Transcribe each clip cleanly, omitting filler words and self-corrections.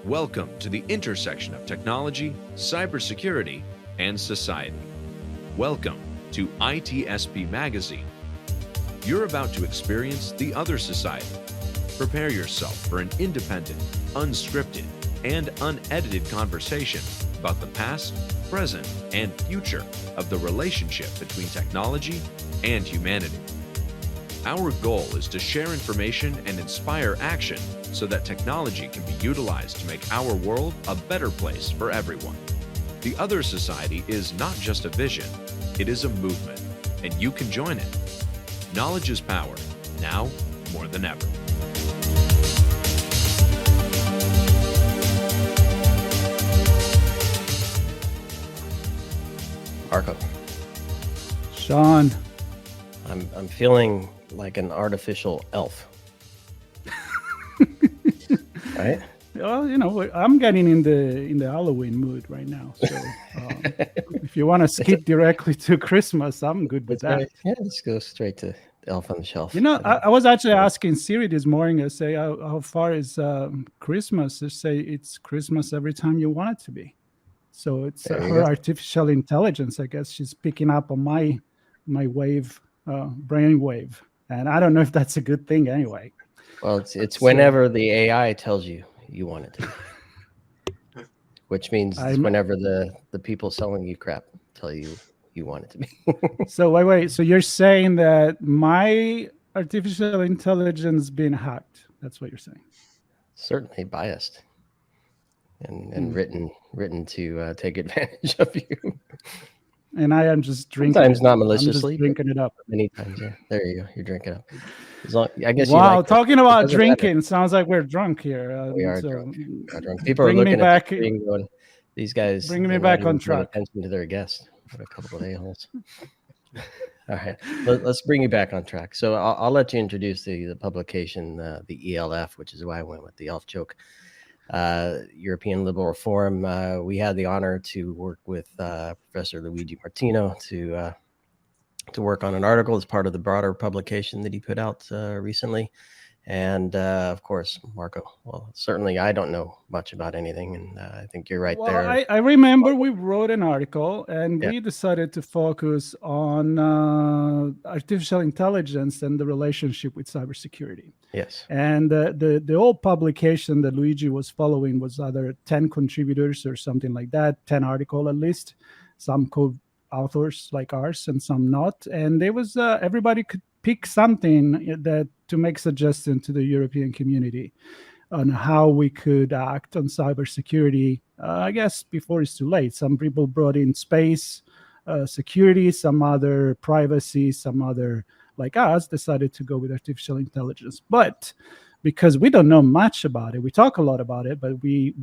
Welcome to the intersection of technology, cybersecurity, and society. Welcome to ITSPmagazine. You're about to experience the other society. Prepare yourself for an independent, unscripted, and unedited conversation about the past, present, and future of the relationship between technology and humanity. Our goal is to share information and inspire action so that technology can be utilized to make our world a better place for everyone. The Other Society is not just a vision, it is a movement, and you can join it. Knowledge is power, now more than ever. Marco. Sean. I'm feeling like an artificial elf. Right? Well, you know, I'm getting in the Halloween mood right now. So if you want to skip directly to Christmas, I'm good with that. Right. Yeah, let's go straight to Elf on the Shelf. You know, I was actually asking Siri this morning. I say, how far is Christmas? I say it's Christmas every time you want it to be. So it's her artificial intelligence. I guess she's picking up on my wave, brain wave, and I don't know if that's a good thing anyway. Well, it's whenever the AI tells you want it to be, which means it's whenever the people selling you crap tell you want it to be. So wait. So you're saying that my artificial intelligence being hacked? That's what you're saying? Certainly biased and written to take advantage of you. And I am just drinking. Sometimes not maliciously. I'm just drinking it up. Many times, yeah. There you go. You're drinking up. I guess. Wow, talking about drinking, sounds like we're drunk here. We are drunk. People are looking at the screen going, these guys. Bring me back on track. Attention to their guests. What a couple of a-holes. All right, let's bring you back on track. So I'll let you introduce the publication, the ELF, which is why I went with the elf joke. European Liberal Forum. We had the honor to work with Professor Luigi Martino to work on an article as part of the broader publication that he put out recently. And of course, Marco. Well, certainly I don't know much about anything, and I think you're right there. I remember we wrote an article, and we decided to focus on artificial intelligence and the relationship with cybersecurity. Yes. And the old publication that Luigi was following was either 10 contributors or something like that, 10 articles at least, some co-authors like ours and some not. And there was everybody could pick something that to make suggestion to the European community on how we could act on cybersecurity. I guess before it's too late. Some people brought in space security, some other privacy, some other like us decided to go with artificial intelligence. But because we don't know much about it, we talk a lot about it, but we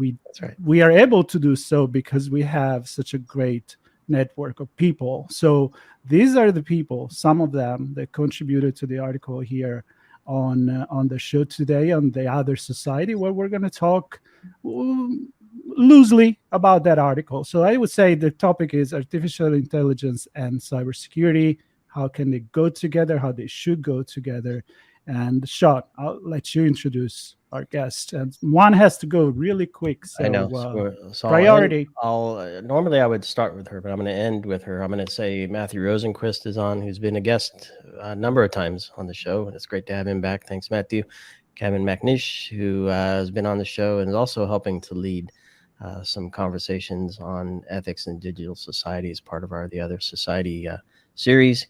are able to do so because we have such a great network of people. So these are the people, some of them that contributed to the article here on the show today on the Other Society, where we're going to talk loosely about that article. So I would say the topic is artificial intelligence and cybersecurity. How can they go together? How they should go together? And Sean, I'll let you introduce our guest. And one has to go really quick. So, I know. So priority. Normally I would start with her, but I'm going to end with her. I'm going to say Matthew Rosenquist is on, who's been a guest a number of times on the show. And it's great to have him back. Thanks, Matthew. Kevin McNish, who has been on the show and is also helping to lead some conversations on ethics and digital society as part of the Other Society series.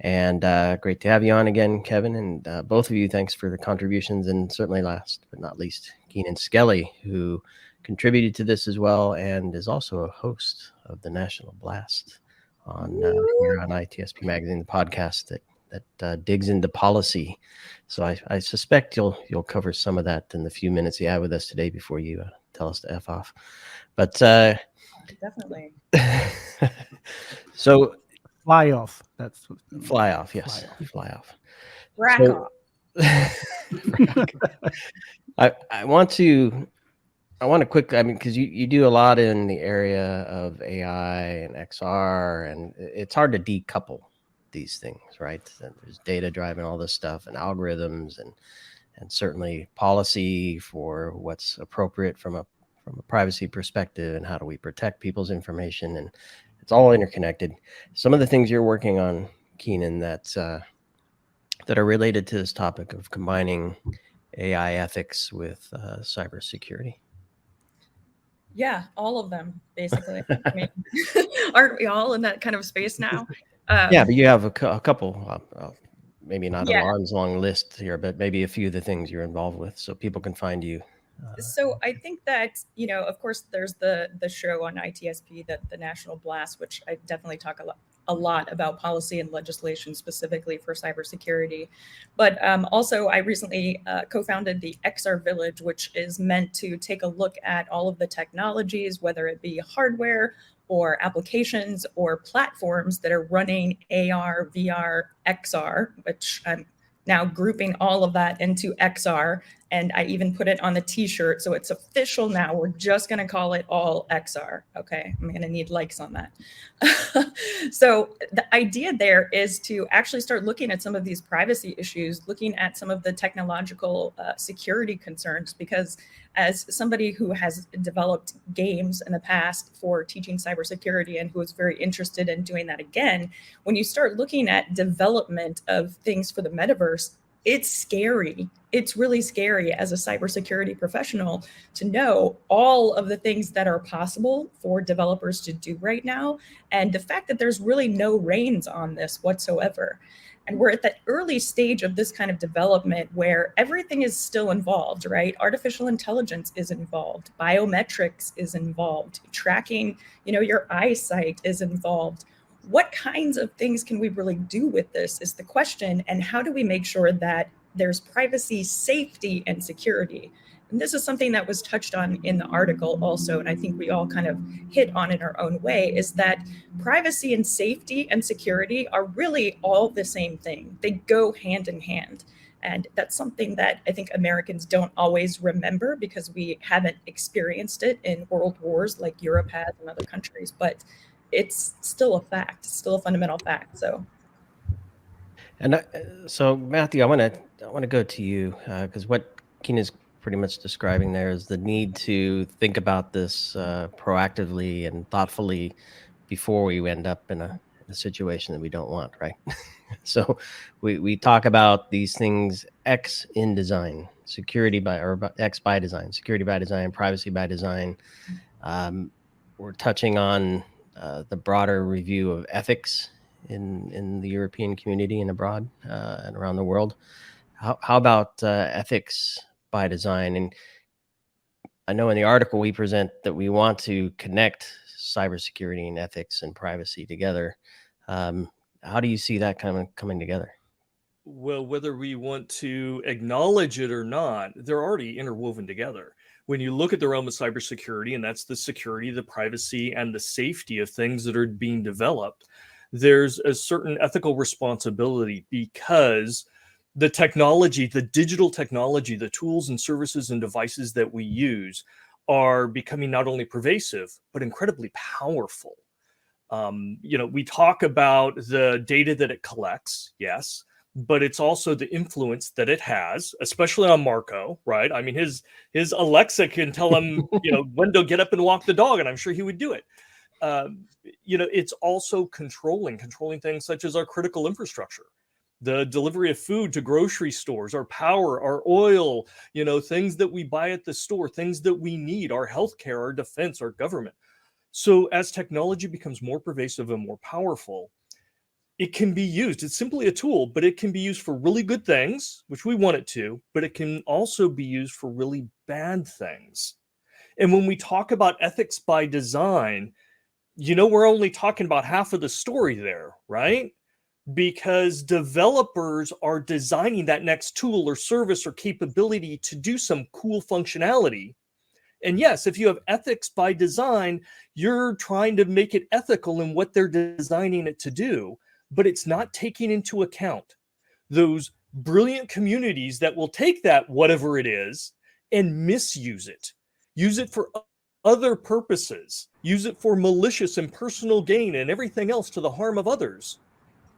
And great to have you on again, Kevin. And both of you, thanks for the contributions. And certainly last but not least, Keenan Skelly, who contributed to this as well and is also a host of the National Blast here on ITSPmagazine, the podcast that digs into policy. So I suspect you'll cover some of that in the few minutes you have with us today before you tell us to F off. But definitely. So fly off. That's what, fly off. Yes, fly off. Rack off. I want to quickly. I mean, because you do a lot in the area of AI and XR, and it's hard to decouple these things, right? There's data driving all this stuff and algorithms and certainly policy for what's appropriate from a from a privacy perspective, and how do we protect people's information, and it's all interconnected. Some of the things you're working on, Keenan, that are related to this topic of combining AI ethics with cybersecurity. Yeah, all of them, basically. I mean, aren't we all in that kind of space now? Yeah, but you have a couple, maybe not an Yeah. arm's long list here, but maybe a few of the things you're involved with, so people can find you. So I think that, of course, there's the show on ITSP, the National Blast, which I definitely talk a lot about policy and legislation specifically for cybersecurity. But also, I recently co-founded the XR Village, which is meant to take a look at all of the technologies, whether it be hardware or applications or platforms that are running AR, VR, XR, which I'm now grouping all of that into XR. And I even put it on the t-shirt. So it's official now. We're just going to call it all XR. Okay. I'm going to need likes on that. So the idea there is to actually start looking at some of these privacy issues, looking at some of the technological security concerns, because as somebody who has developed games in the past for teaching cybersecurity and who is very interested in doing that again, when you start looking at development of things for the metaverse, it's scary. It's really scary as a cybersecurity professional to know all of the things that are possible for developers to do right now. And the fact that there's really no reins on this whatsoever. And we're at that early stage of this kind of development where everything is still involved, right? Artificial intelligence is involved. Biometrics is involved. Tracking, your eyesight is involved. What kinds of things can we really do with this is the question. And how do we make sure that there's privacy, safety, and security? And this is something that was touched on in the article also, and I think we all kind of hit on in our own way, is that privacy and safety and security are really all the same thing. They go hand in hand. And that's something that I think Americans don't always remember because we haven't experienced it in world wars like Europe has and other countries. But it's still a fact, it's still a fundamental fact. So, And so Matthew, I want to go to you because what Keenan's pretty much describing there is the need to think about this proactively and thoughtfully before we end up in a situation that we don't want, right? So we talk about these things: X in design, security X by design, security by design, privacy by design. We're touching on the broader review of ethics in the European community and abroad and around the world. How about ethics by design? And I know in the article we present that we want to connect cybersecurity and ethics and privacy together. How do you see that kind of coming together? Well, whether we want to acknowledge it or not, they're already interwoven together. When you look at the realm of cybersecurity, and that's the security, the privacy, and the safety of things that are being developed, there's a certain ethical responsibility because the technology, the digital technology, the tools and services and devices that we use are becoming not only pervasive, but incredibly powerful. We talk about the data that it collects, yes, but it's also the influence that it has, especially on Marco, right? I mean, his Alexa can tell him, when to get up and walk the dog, and I'm sure he would do it. It's also controlling things such as our critical infrastructure, the delivery of food to grocery stores, our power, our oil, things that we buy at the store, things that we need, our healthcare, our defense, our government. So as technology becomes more pervasive and more powerful, it can be used. It's simply a tool, but it can be used for really good things, which we want it to, but it can also be used for really bad things. And when we talk about ethics by design, we're only talking about half of the story there, right? Because developers are designing that next tool or service or capability to do some cool functionality. And yes, if you have ethics by design, you're trying to make it ethical in what they're designing it to do, but it's not taking into account those brilliant communities that will take that, whatever it is, and misuse it. Use it for other purposes. Use it for malicious and personal gain and everything else to the harm of others.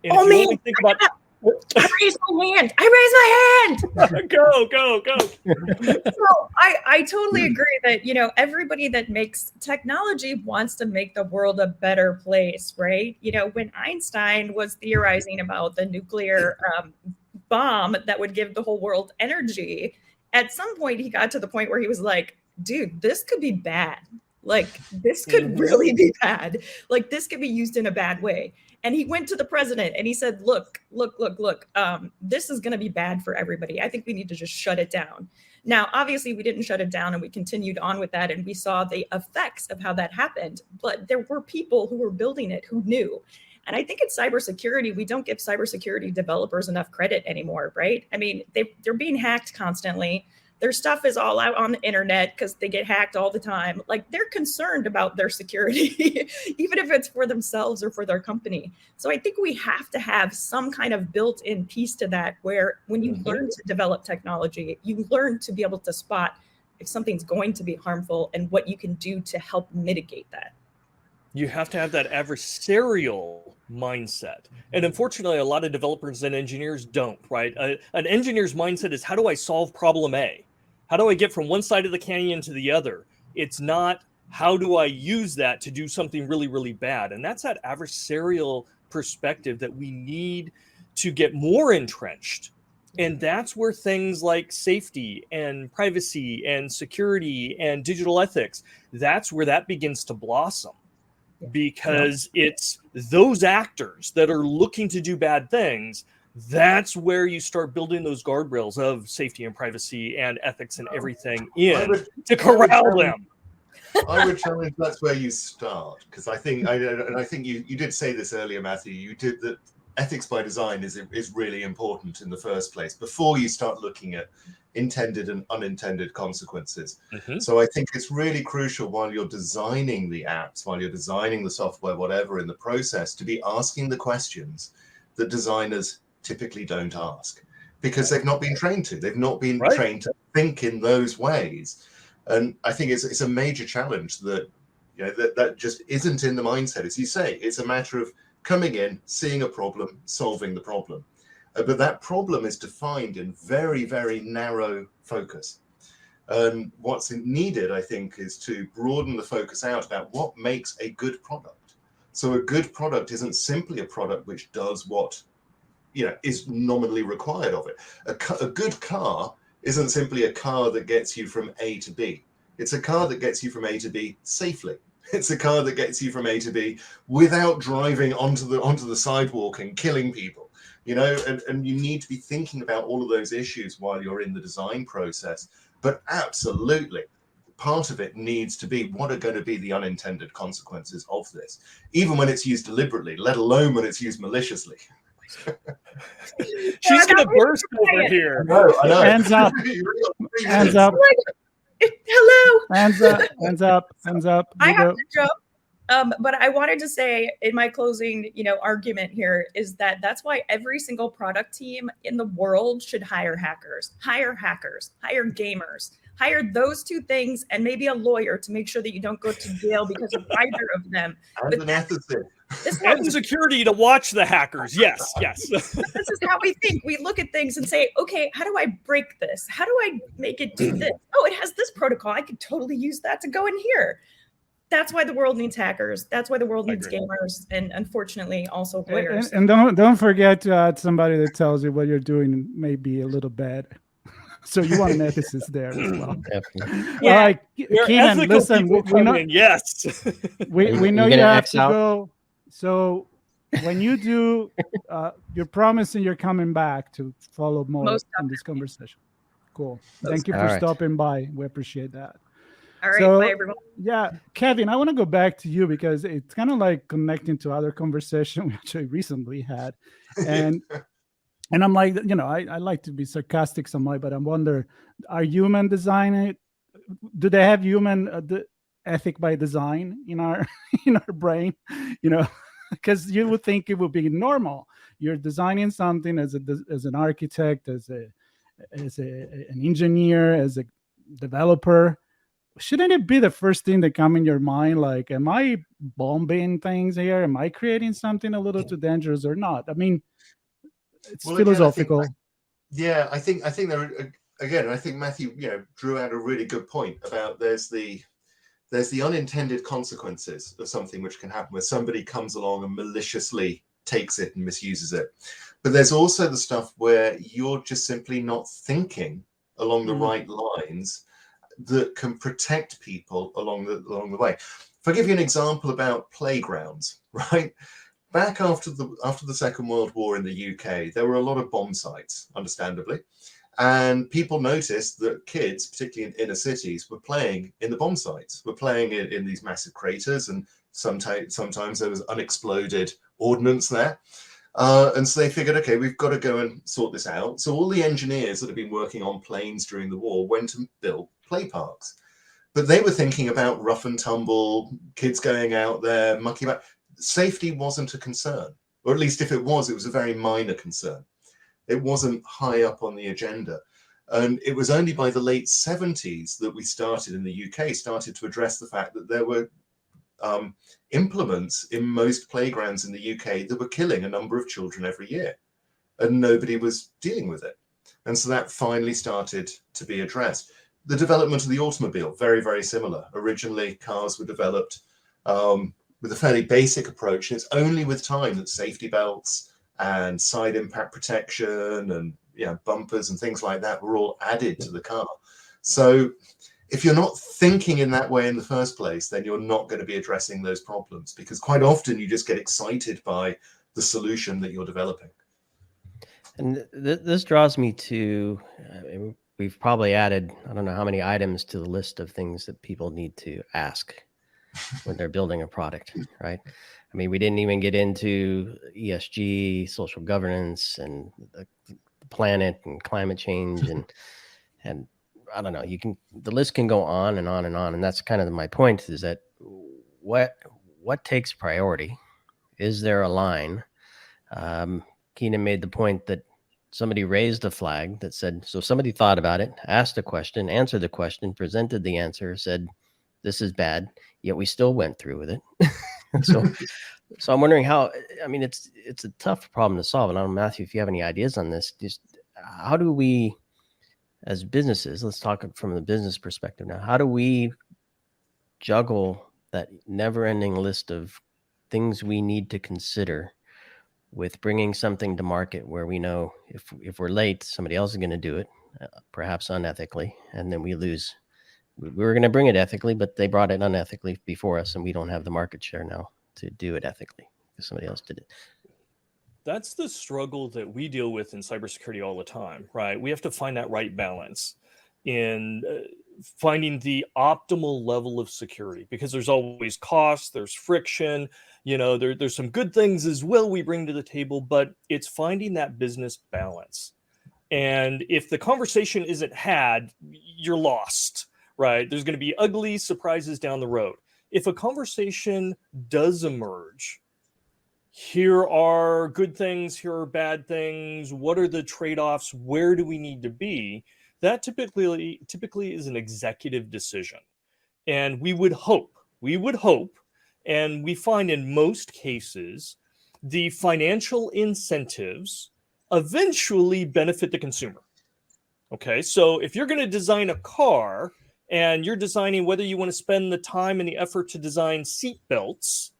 And if you only think about I raised my hand. Go. So I totally agree that, everybody that makes technology wants to make the world a better place, right? When Einstein was theorizing about the nuclear bomb that would give the whole world energy, at some point he got to the point where he was like, dude, this could be bad. Like, this could really be bad. Like, this could be used in a bad way. And he went to the president and he said, look, this is going to be bad for everybody. I think we need to just shut it down. Now, obviously, we didn't shut it down and we continued on with that. And we saw the effects of how that happened. But there were people who were building it who knew. And I think in cybersecurity, we don't give cybersecurity developers enough credit anymore, right? I mean, they're being hacked constantly. Their stuff is all out on the internet because they get hacked all the time. Like, they're concerned about their security, even if it's for themselves or for their company. So I think we have to have some kind of built-in piece to that, where when you learn to develop technology, you learn to be able to spot if something's going to be harmful and what you can do to help mitigate that. You have to have that adversarial mindset. And unfortunately, a lot of developers and engineers don't, right? An engineer's mindset is, how do I solve problem A? How do I get from one side of the canyon to the other? It's not, how do I use that to do something really, really bad? And that's that adversarial perspective that we need to get more entrenched. And that's where things like safety and privacy and security and digital ethics, that's where that begins to blossom. Because it's those actors that are looking to do bad things, that's where you start building those guardrails of safety and privacy and ethics and everything to corral them. I would challenge that's where you start, because I think you did say this earlier, Matthew. You did that. Ethics by design is really important in the first place before you start looking at intended and unintended consequences. So I think it's really crucial while you're designing the apps, while you're designing the software, whatever, in the process, to be asking the questions that designers typically don't ask, because they've not been trained to. They've not been trained to think in those ways. And I think it's a major challenge that that just isn't in the mindset. As you say, it's a matter of coming in, seeing a problem, solving the problem. But that problem is defined in very, very narrow focus. And what's needed, I think, is to broaden the focus out about what makes a good product. So a good product isn't simply a product which does what is nominally required of it. A good car isn't simply a car that gets you from A to B. It's a car that gets you from A to B safely. It's a car that gets you from A to B without driving onto the sidewalk and killing people, and you need to be thinking about all of those issues while you're in the design process. But absolutely, part of it needs to be, what are going to be the unintended consequences of this, even when it's used deliberately, let alone when it's used maliciously. She's going to burst over here. I know. Hands up. Hands up. Hello. Hands up. I have to jump. But I wanted to say in my closing, argument here is that's why every single product team in the world should hire hackers, hire gamers, hire those two things, and maybe a lawyer to make sure that you don't go to jail because of either of them. And an ethicist. And security to watch the hackers. Yes. This is how we think. We look at things and say, okay, how do I break this? How do I make it do this? Oh, it has this protocol. I could totally use that to go in here. That's why the world needs hackers. That's why the world needs gamers, and unfortunately also lawyers. And don't forget to add somebody that tells you what you're doing may be a little bad. So you want an ethicist there as well. Yeah. All right, Keenan, listen. We know, yes. we know you have to go. So when you do, you're promising you're coming back to follow more in this conversation. Cool. Thank you for stopping by. We appreciate that. All right, bye everyone. Yeah, Kevin, I want to go back to you because it's kind of like connecting to other conversation we actually recently had. And I'm like, I like to be sarcastic somewhat, but I wonder, are human design, do they have human ethic by design in our brain? Because you would think it would be normal. You're designing something as an architect, as an engineer, as a developer. Shouldn't it be the first thing that come in your mind? Like, am I bombing things here? Am I creating something a little too dangerous or not? I mean, It's Well, philosophical. I think there again. I think Matthew, drew out a really good point about there's the unintended consequences of something which can happen where somebody comes along and maliciously takes it and misuses it. But there's also the stuff where you're just simply not thinking along the right lines that can protect people along the way. If I give you an example about playgrounds, right? Back after the Second World War in the UK, there were a lot of bomb sites, understandably. And people noticed that kids, particularly in inner cities, were playing in the bomb sites, were playing in these massive craters, and sometimes there was unexploded ordnance there. And so they figured, okay, we've got to go and sort this out. So all the engineers that had been working on planes during the war went and built play parks. But they were thinking about rough and tumble, kids going out there, mucking about. Safety wasn't a concern, or at least if it was a very minor concern. It wasn't high up on the agenda. And it was only by the late 70s that we started in the UK, started to address the fact that there were implements in most playgrounds in the UK that were killing a number of children every year. And nobody was dealing with it. And so that finally started to be addressed. The development of the automobile, very, very similar. Originally, cars were developed with a fairly basic approach. And it's only with time that safety belts and side impact protection and bumpers and things like that were all added to the car. So if you're not thinking in that way in the first place, then you're not going to be addressing those problems, because quite often you just get excited by the solution that you're developing. And this draws me to, we've probably added, I don't know how many items to the list of things that people need to ask when they're building a product, right? I mean, we didn't even get into ESG, social governance, and the planet and climate change, and I don't know. The list can go on and on and on, and that's kind of my point. Is that what takes priority? Is there a line? Keenan made the point that somebody raised a flag that said, so somebody thought about it, asked a question, answered the question, presented the answer, said, this is bad, yet we still went through with it. So I'm wondering how, I mean, it's a tough problem to solve. And I don't know, Matthew, if you have any ideas on this, just how do we, as businesses, let's talk from the business perspective now, how do we juggle that never-ending list of things we need to consider with bringing something to market where we know if we're late, somebody else is going to do it, perhaps unethically, and then we lose. We were going to bring it ethically, but they brought it unethically before us, and we don't have the market share now to do it ethically because somebody else did it. That's the struggle that we deal with in cybersecurity all the time, right? We have to find that right balance in finding the optimal level of security, because there's always cost, there's friction, there's some good things as well we bring to the table, but it's finding that business balance. And if the conversation isn't had, you're lost, right? There's going to be ugly surprises down the road. If a conversation does emerge, here are good things, here are bad things, what are the trade-offs, where do we need to be? That typically is an executive decision. And we would hope, and we find in most cases, the financial incentives eventually benefit the consumer. Okay, so if you're going to design a car and you're designing whether you want to spend the time and the effort to design seat belts,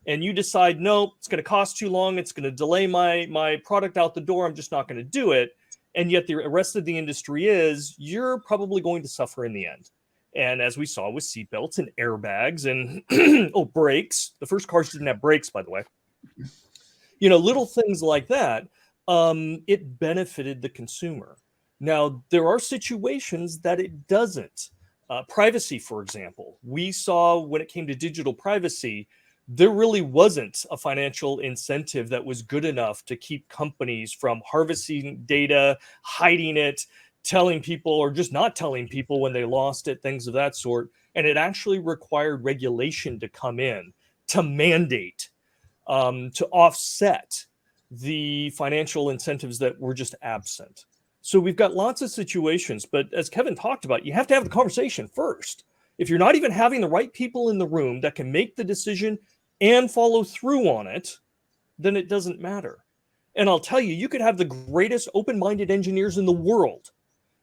and you decide, no, it's going to cost too long, it's going to delay my product out the door, I'm just not going to do it, and yet the rest of the industry you're probably going to suffer in the end. And as we saw with seatbelts and airbags and brakes, the first cars didn't have brakes, by the way. Little things like that, it benefited the consumer. Now, there are situations that it doesn't. Privacy, for example. We saw when it came to digital privacy, there really wasn't a financial incentive that was good enough to keep companies from harvesting data, hiding it, telling people or just not telling people when they lost it, things of that sort. And it actually required regulation to come in, to mandate, to offset the financial incentives that were just absent. So we've got lots of situations, but as Kevin talked about, you have to have the conversation first. If you're not even having the right people in the room that can make the decision and follow through on it, then it doesn't matter. And I'll tell you, you could have the greatest open-minded engineers in the world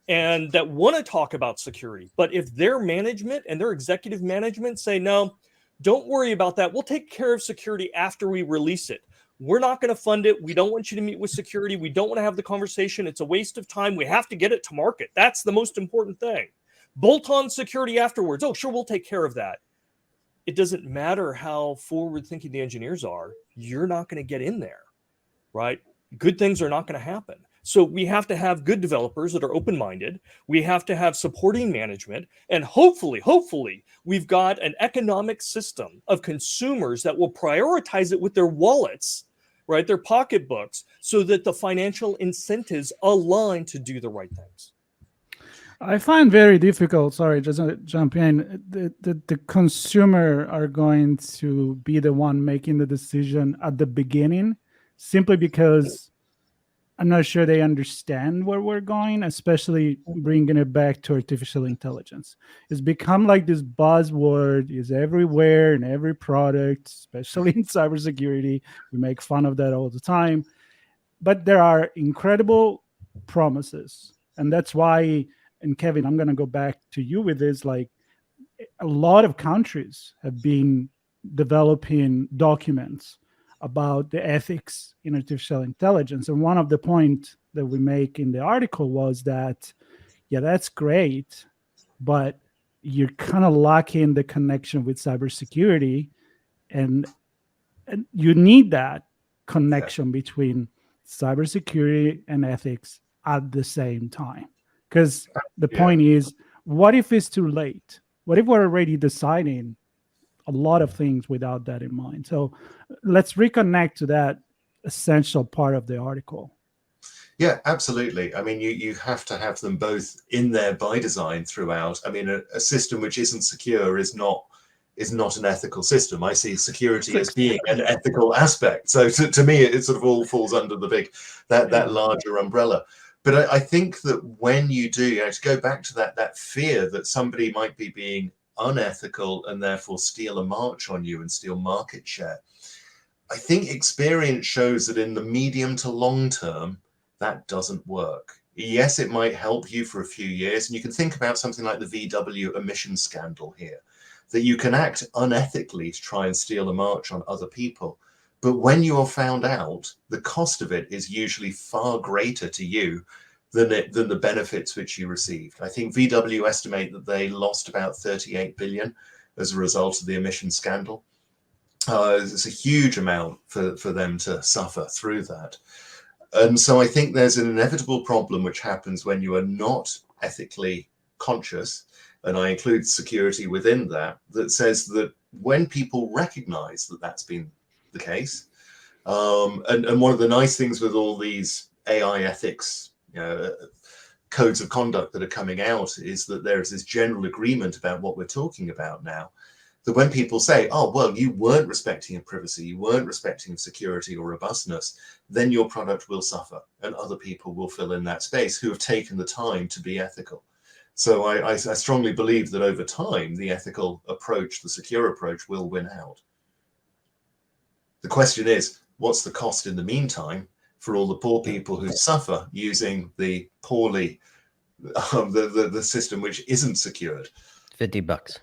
and that want to talk about security. But if their management and their executive management say, no, don't worry about that. We'll take care of security after we release it. We're not going to fund it. We don't want you to meet with security. We don't want to have the conversation. It's a waste of time. We have to get it to market. That's the most important thing. Bolt on security afterwards. Oh, sure, we'll take care of that. It doesn't matter how forward-thinking the engineers are. You're not going to get in there, right? Good things are not going to happen. So we have to have good developers that are open-minded. We have to have supporting management. And hopefully, we've got an economic system of consumers that will prioritize it with their wallets, right? Their pocketbooks, so that the financial incentives align to do the right things. I find very difficult, sorry, just to jump in, the consumer are going to be the one making the decision at the beginning, simply because I'm not sure they understand where we're going, especially bringing it back to artificial intelligence. It's become like this buzzword, is everywhere in every product, especially in cybersecurity. We make fun of that all the time. But there are incredible promises. And that's why, and Kevin, I'm going to go back to you with this, like a lot of countries have been developing documents about the ethics in artificial intelligence. And one of the points that we make in the article was that, yeah, that's great, but you're kind of lacking the connection with cybersecurity. And you need that connection between cybersecurity and ethics at the same time. Because the point is, what if it's too late? What if we're already deciding a lot of things without that in mind? So let's reconnect to that essential part of the article. Yeah, absolutely. I mean, you have to have them both in there by design throughout. I mean, a system which isn't secure is not an ethical system. I see security as being an ethical aspect. So to me, it sort of all falls under the big, that larger umbrella. But I think that when you do, you know, to go back to that fear that somebody might be being unethical and therefore steal a march on you and steal market share, I think experience shows that in the medium to long term, that doesn't work. Yes, it might help you for a few years. And you can think about something like the VW emission scandal here, that you can act unethically to try and steal a march on other people. But when you are found out, the cost of it is usually far greater to you than the benefits which you received. I think VW estimate that they lost about 38 billion as a result of the emission scandal. It's a huge amount for them to suffer through that. And so I think there's an inevitable problem which happens when you are not ethically conscious, and I include security within that, that says that when people recognize that that's been the case, and one of the nice things with all these AI ethics codes of conduct that are coming out is that there is this general agreement about what we're talking about now, that when people say, oh, well, you weren't respecting of privacy, you weren't respecting of security or robustness, then your product will suffer and other people will fill in that space who have taken the time to be ethical. So I strongly believe that over time, the ethical approach, the secure approach will win out. The question is, what's the cost in the meantime for all the poor people who suffer using the poorly, the system which isn't secured? $50.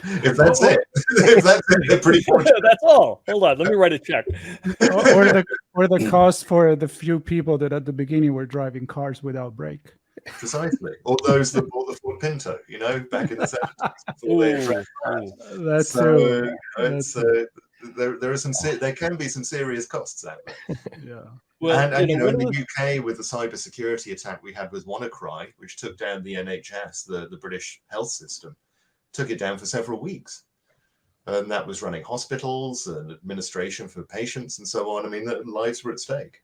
If that's it, if that's it, they're pretty fortunate. That's all. Hold on, let me write a check. or the cost for the few people that at the beginning were driving cars without brake. Precisely. Or those that bought the Ford Pinto, back in the 70s. That's so there can be some serious costs out there. Yeah. Well, and in the UK, with the cybersecurity attack we had with WannaCry, which took down the NHS, the British health system, took it down for several weeks. And that was running hospitals and administration for patients and so on. I mean, the lives were at stake.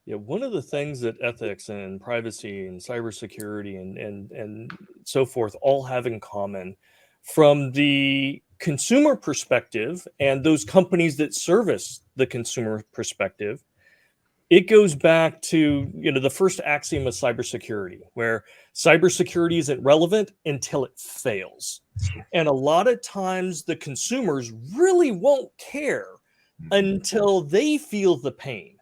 Yeah, one of the things that ethics and privacy and cybersecurity and so forth all have in common, from the consumer perspective and those companies that service the consumer perspective, it goes back to the first axiom of cybersecurity, where cybersecurity isn't relevant until it fails. And a lot of times the consumers really won't care until they feel the pain.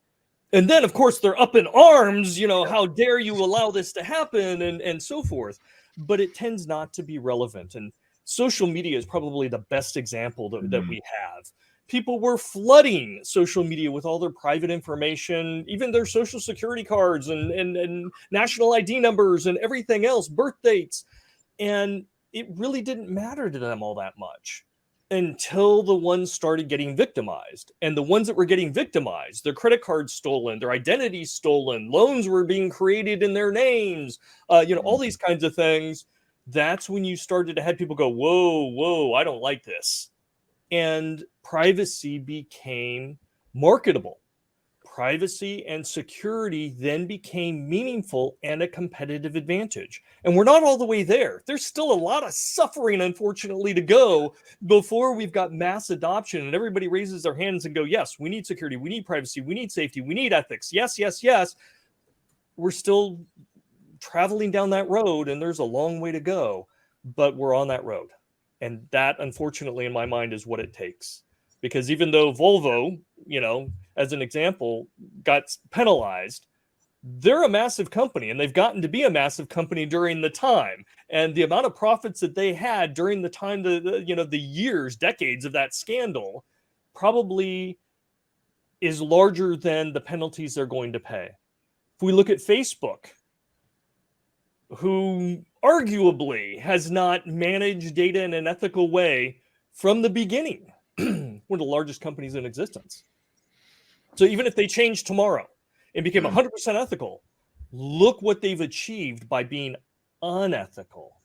And then, of course, they're up in arms, how dare you allow this to happen, and so forth. But it tends not to be relevant. And social media is probably the best example that we have. People were flooding social media with all their private information, even their social security cards and national ID numbers and everything else, birth dates. And it really didn't matter to them all that much until the ones started getting victimized. And the ones that were getting victimized, their credit cards stolen, their identities stolen, loans were being created in their names, all these kinds of things. That's when you started to have people go, whoa, I don't like this. And privacy became marketable. Privacy and security then became meaningful and a competitive advantage. And we're not all the way there. There's still a lot of suffering, unfortunately, to go before we've got mass adoption and everybody raises their hands and go, yes, we need security, we need privacy, we need safety, we need ethics. Yes, yes, yes. We're still traveling down that road and there's a long way to go, but we're on that road. And that, unfortunately, in my mind, is what it takes. Because even though Volvo, as an example, got penalized, they're a massive company and they've gotten to be a massive company during the time. And the amount of profits that they had during the time, the years, decades of that scandal probably is larger than the penalties they're going to pay. If we look at Facebook, who arguably has not managed data in an ethical way from the beginning, one of the largest companies in existence. So even if they change tomorrow and became 100% ethical, look what they've achieved by being unethical.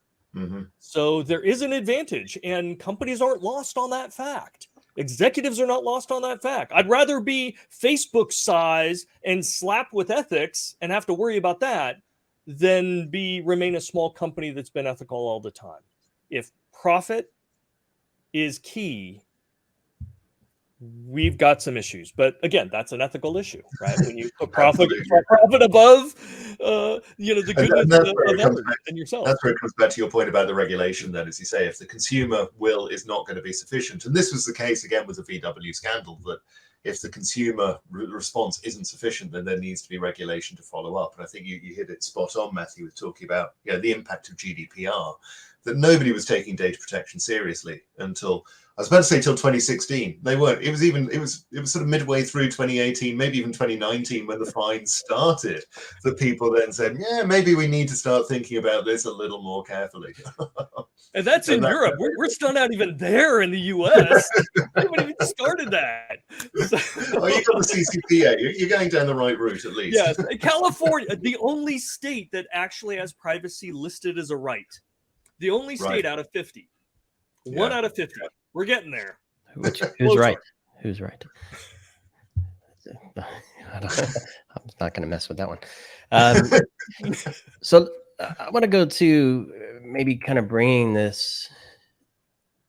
So there is an advantage, and companies aren't lost on that fact. Executives are not lost on that fact. I'd rather be Facebook size and slapped with ethics and have to worry about that than remain a small company that's been ethical all the time. If profit is key, we've got some issues. But again, that's an ethical issue, right? When you put profit above, the goodness of others and yourself. That's where it comes back to your point about the regulation then, as you say, if the consumer will is not going to be sufficient. And this was the case again with the VW scandal, that if the consumer response isn't sufficient, then there needs to be regulation to follow up. And I think you hit it spot on, Matthew, with talking about the impact of GDPR, that nobody was taking data protection seriously until, I was about to say till 2016. They weren't. It was sort of midway through 2018, maybe even 2019, when the fines started, that people then said, yeah, maybe we need to start thinking about this a little more carefully. And that's in Europe. We're still not even there in the US. We haven't even started that. Oh, you got the CCPA. You're going down the right route at least. Yes. California, the only state that actually has privacy listed as a right. The only state out of 50. One out of 50. We're getting there. Who's right? Who's right? I'm not going to mess with that one. So I want to go to maybe kind of bringing this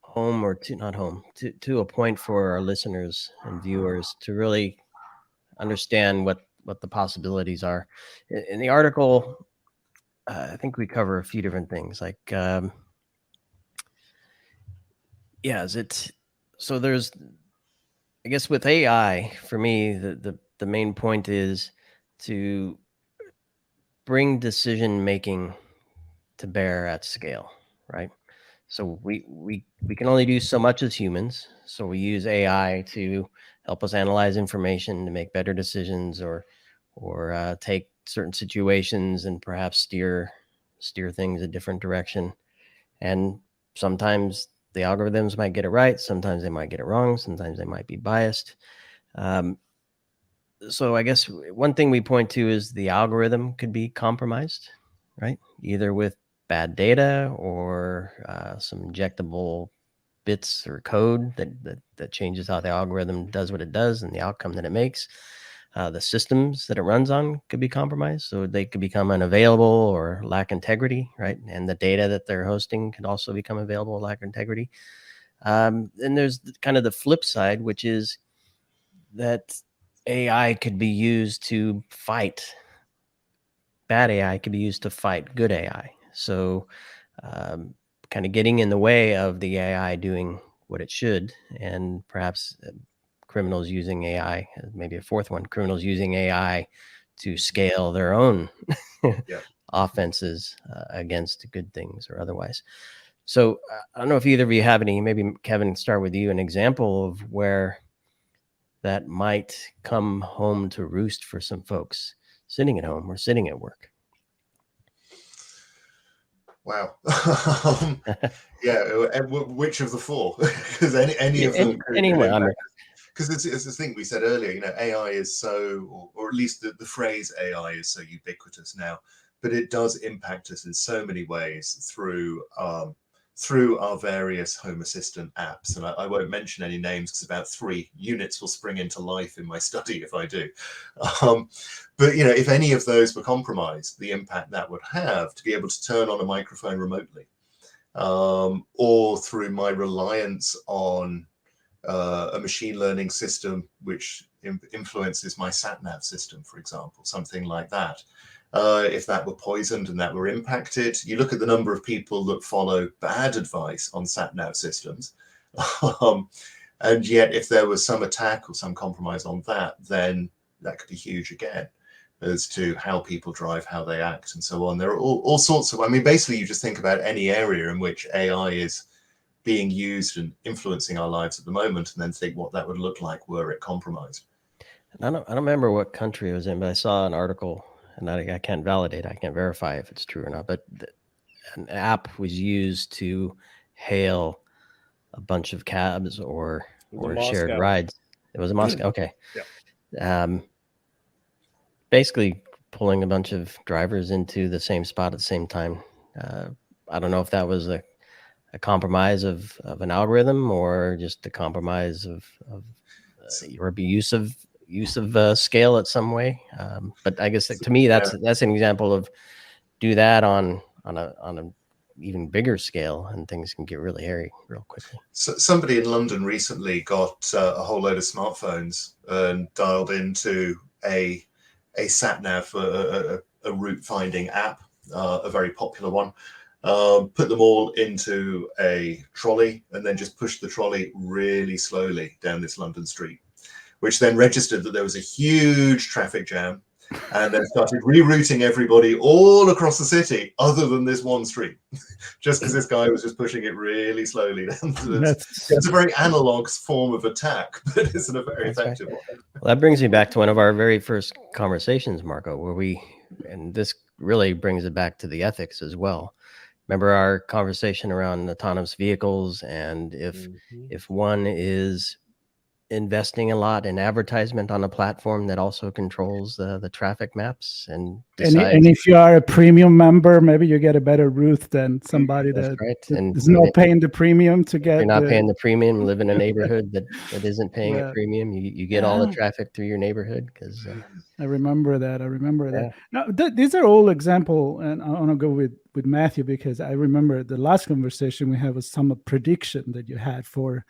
home, or to a point for our listeners and viewers to really understand what the possibilities are. In the article, I think we cover a few different things, like so there's, I guess with AI, for me, the main point is to bring decision making to bear at scale, right? So we can only do so much as humans. So we use AI to help us analyze information to make better decisions, or take certain situations and perhaps steer things a different direction. And sometimes the algorithms might get it right. Sometimes they might get it wrong. Sometimes they might be biased. So I guess one thing we point to is the algorithm could be compromised, right? Either with bad data or some injectable bits or code that changes how the algorithm does what it does and the outcome that it makes. The systems that it runs on could be compromised, so they could become unavailable or lack integrity, right? And the data that they're hosting could also become available or lack integrity. And there's kind of the flip side, which is that AI could be used to fight. Bad AI could be used to fight good AI. So kind of getting in the way of the AI doing what it should, and perhaps criminals using AI, maybe a fourth one, criminals using AI to scale their own offenses against good things or otherwise. So I don't know if either of you have any, maybe Kevin, start with you, an example of where that might come home to roost for some folks sitting at home or sitting at work. Wow. Which of the four? Because any of them could anyone. Because it's the thing we said earlier, AI is so, or at least the phrase AI is so ubiquitous now, but it does impact us in so many ways through our various Home Assistant apps. And I won't mention any names because about 3 units will spring into life in my study if I do. But, if any of those were compromised, the impact that would have to be able to turn on a microphone remotely, or through my reliance on a machine learning system which influences my sat-nav system, for example, something like that. If that were poisoned and that were impacted, you look at the number of people that follow bad advice on sat-nav systems. And yet, if there was some attack or some compromise on that, then that could be huge again as to how people drive, how they act, and so on. There are all sorts of, basically, you just think about any area in which AI is being used and influencing our lives at the moment, and then think what that would look like were it compromised. I don't remember what country it was in, but I saw an article, and I can't validate, I can't verify if it's true or not, but an app was used to hail a bunch of cabs or shared rides. It was a Moscow. Okay. Yeah. Basically pulling a bunch of drivers into the same spot at the same time. I don't know if that was a compromise of an algorithm or just a compromise of or use of scale at some way. But I guess to me, that's an example of do that on a even bigger scale, and things can get really hairy real quickly. So somebody in London recently got a whole load of smartphones and dialed into a sat nav, a route finding app, a very popular one. Put them all into a trolley and then just pushed the trolley really slowly down this London street, which then registered that there was a huge traffic jam, and then started rerouting everybody all across the city other than this one street, just because this guy was just pushing it really slowly down. It's a very analog form of attack, but it's a very effective one. Well, that brings me back to one of our very first conversations, Marco, and this really brings it back to the ethics as well. Remember our conversation around autonomous vehicles, and if one is investing a lot in advertisement on a platform that also controls the traffic maps and if you are a premium member, maybe you get a better route than somebody that is not paying the premium to get. You're not paying the premium, live in a neighborhood that isn't paying a premium. You get all the traffic through your neighborhood because. I remember that. Now, these are all example, and I want to go with Matthew because I remember the last conversation we had was some prediction that you had for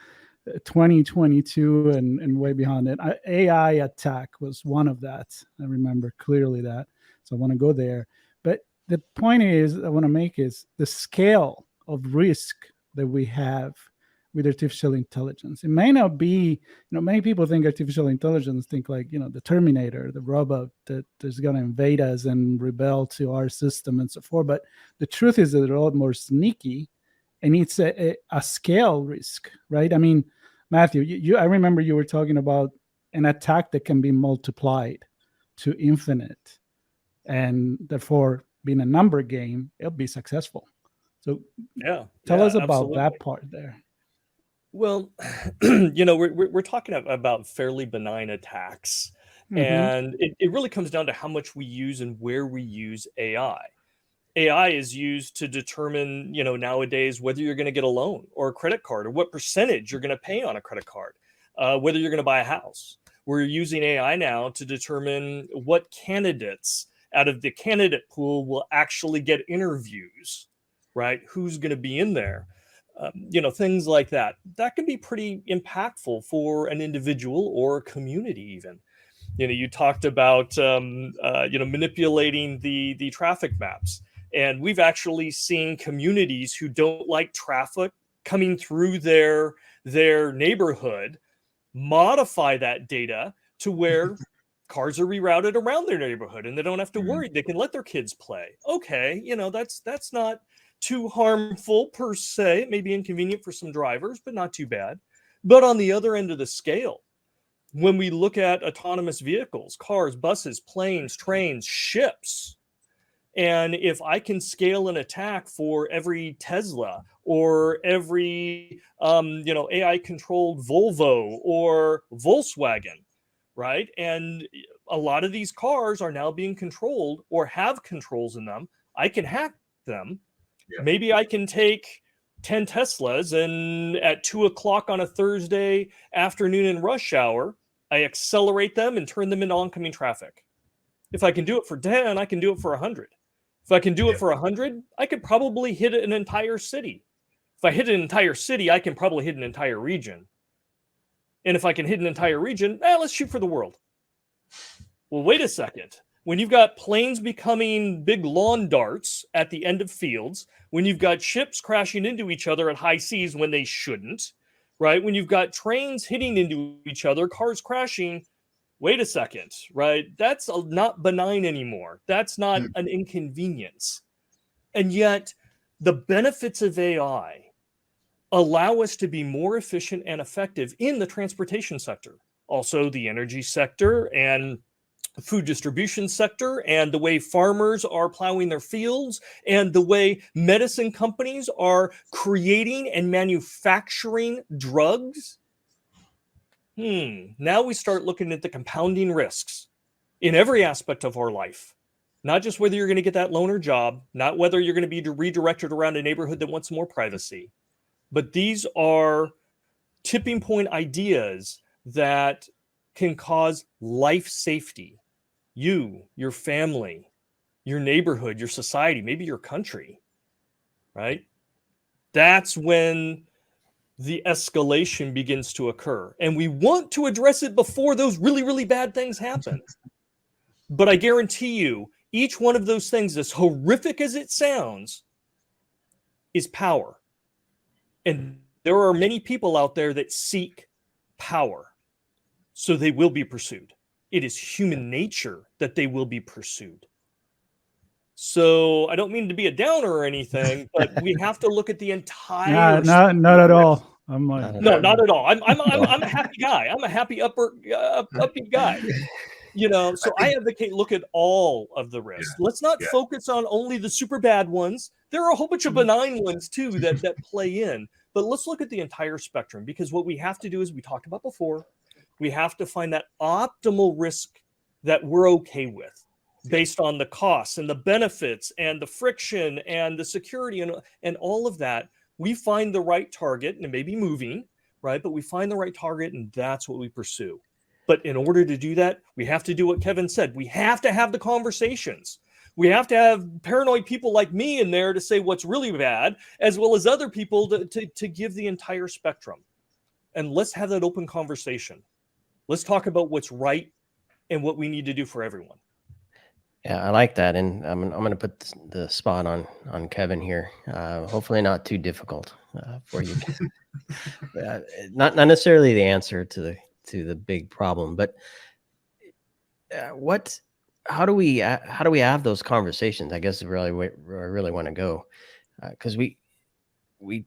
2022 and way beyond it. AI attack was one of that. I remember clearly that. So I want to go there. But the point I want to make is the scale of risk that we have with artificial intelligence. It may not be, many people think artificial intelligence, think like, the Terminator, the robot that is going to invade us and rebel to our system and so forth. But the truth is that they're a lot more sneaky, and it's a scale risk, right? Matthew, I remember you were talking about an attack that can be multiplied to infinite, and therefore being a number game, it'll be successful. So tell us about absolutely. That part there. Well, we're talking about fairly benign attacks, and it really comes down to how much we use and where we use AI. AI is used to determine, nowadays whether you're going to get a loan or a credit card, or what percentage you're going to pay on a credit card, whether you're going to buy a house. We're using AI now to determine what candidates out of the candidate pool will actually get interviews, right? Who's going to be in there? Things like that. That can be pretty impactful for an individual or a community even. You talked about, manipulating the traffic maps. And we've actually seen communities who don't like traffic coming through their neighborhood modify that data to where cars are rerouted around their neighborhood and they don't have to worry. They can let their kids play. Okay, that's not too harmful per se. It may be inconvenient for some drivers, but not too bad. But on the other end of the scale, when we look at autonomous vehicles, cars, buses, planes, trains, ships, and if I can scale an attack for every Tesla or every AI controlled Volvo or Volkswagen, right? And a lot of these cars are now being controlled or have controls in them. I can hack them. Yeah. Maybe I can take 10 Teslas and at 2 o'clock on a Thursday afternoon in rush hour, I accelerate them and turn them into oncoming traffic. If I can do it for 10, I can do it for 100. If I can do it for 100, I could probably hit an entire city. If I hit an entire city, I can probably hit an entire region. And if I can hit an entire region, let's shoot for the world. Well, wait a second. When you've got planes becoming big lawn darts at the end of fields, when you've got ships crashing into each other at high seas when they shouldn't, right? When you've got trains hitting into each other, cars crashing, wait a second, right? That's not benign anymore. That's not an inconvenience. And yet, the benefits of AI allow us to be more efficient and effective in the transportation sector, also the energy sector and food distribution sector, and the way farmers are plowing their fields, and the way medicine companies are creating and manufacturing drugs. Now we start looking at the compounding risks in every aspect of our life. Not just whether you're going to get that loaner job, not whether you're going to be redirected around a neighborhood that wants more privacy, but these are tipping point ideas that can cause life safety. You, your family, your neighborhood, your society, maybe your country, right? That's when the escalation begins to occur. And we want to address it before those really, really bad things happen. But I guarantee you, each one of those things, as horrific as it sounds, is power. And there are many people out there that seek power. So they will be pursued. It is human nature that they will be pursued. So I don't mean to be a downer or anything, but we have to look at the entire. Not at all. I'm like, no, not at all. I'm a happy guy. I'm a happy upbeat guy. So I advocate look at all of the risks. Let's not focus on only the super bad ones. There are a whole bunch of benign ones too that play in. But let's look at the entire spectrum, because what we have to do is, we talked about before, we have to find that optimal risk that we're okay with, based on the costs and the benefits and the friction and the security and all of that. We find the right target, and it may be moving, right? But we find the right target, and that's what we pursue. But in order to do that, we have to do what Kevin said. We have to have the conversations. We have to have paranoid people like me in there to say what's really bad, as well as other people to give the entire spectrum. And let's have that open conversation. Let's talk about what's right and what we need to do for everyone. Yeah, I like that, and I'm going to put the spot on Kevin here. Hopefully, not too difficult for you. Not necessarily the answer to the big problem, but how do we have those conversations? I guess is really where I really want to go, because we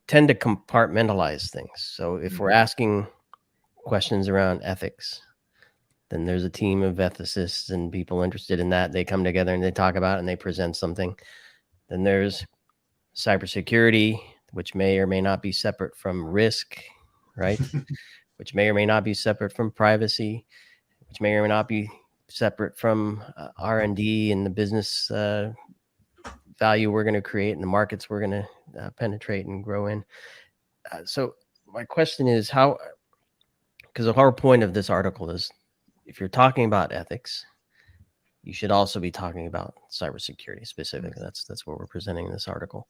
tend to compartmentalize things. So if we're asking questions around ethics, then there's a team of ethicists and people interested in that. They come together and they talk about it and they present something. Then there's cybersecurity, which may or may not be separate from risk, right? Which may or may not be separate from privacy, which may or may not be separate from R&D and the business value we're going to create and the markets we're going to penetrate and grow in. So my question is how, because the whole point of this article is, if you're talking about ethics, you should also be talking about cybersecurity specifically. That's what we're presenting in this article.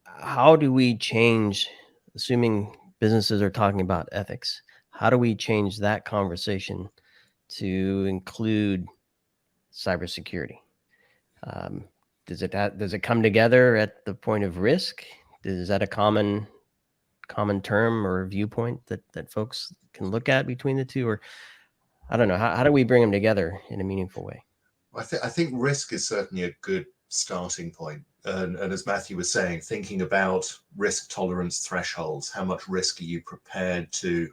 How do we change, assuming businesses are talking about ethics, how do we change that conversation to include cybersecurity? Does it come together at the point of risk? Is that a common common term or viewpoint that folks can look at between the two? Or I don't know, how do we bring them together in a meaningful way? I think risk is certainly a good starting point. And as Matthew was saying, thinking about risk tolerance thresholds, how much risk are you prepared to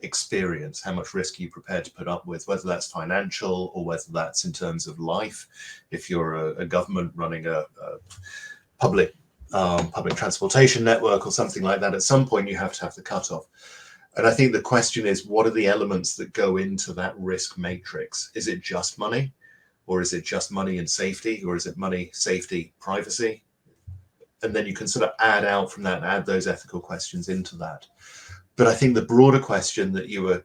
experience? How much risk are you prepared to put up with, whether that's financial or whether that's in terms of life? If you're a government running a public transportation network or something like that, at some point you have to have the cutoff. And I think the question is, what are the elements that go into that risk matrix? Is it just money? Or is it just money and safety? Or is it money, safety, privacy? And then you can sort of add out from that, add those ethical questions into that. But I think the broader question that you were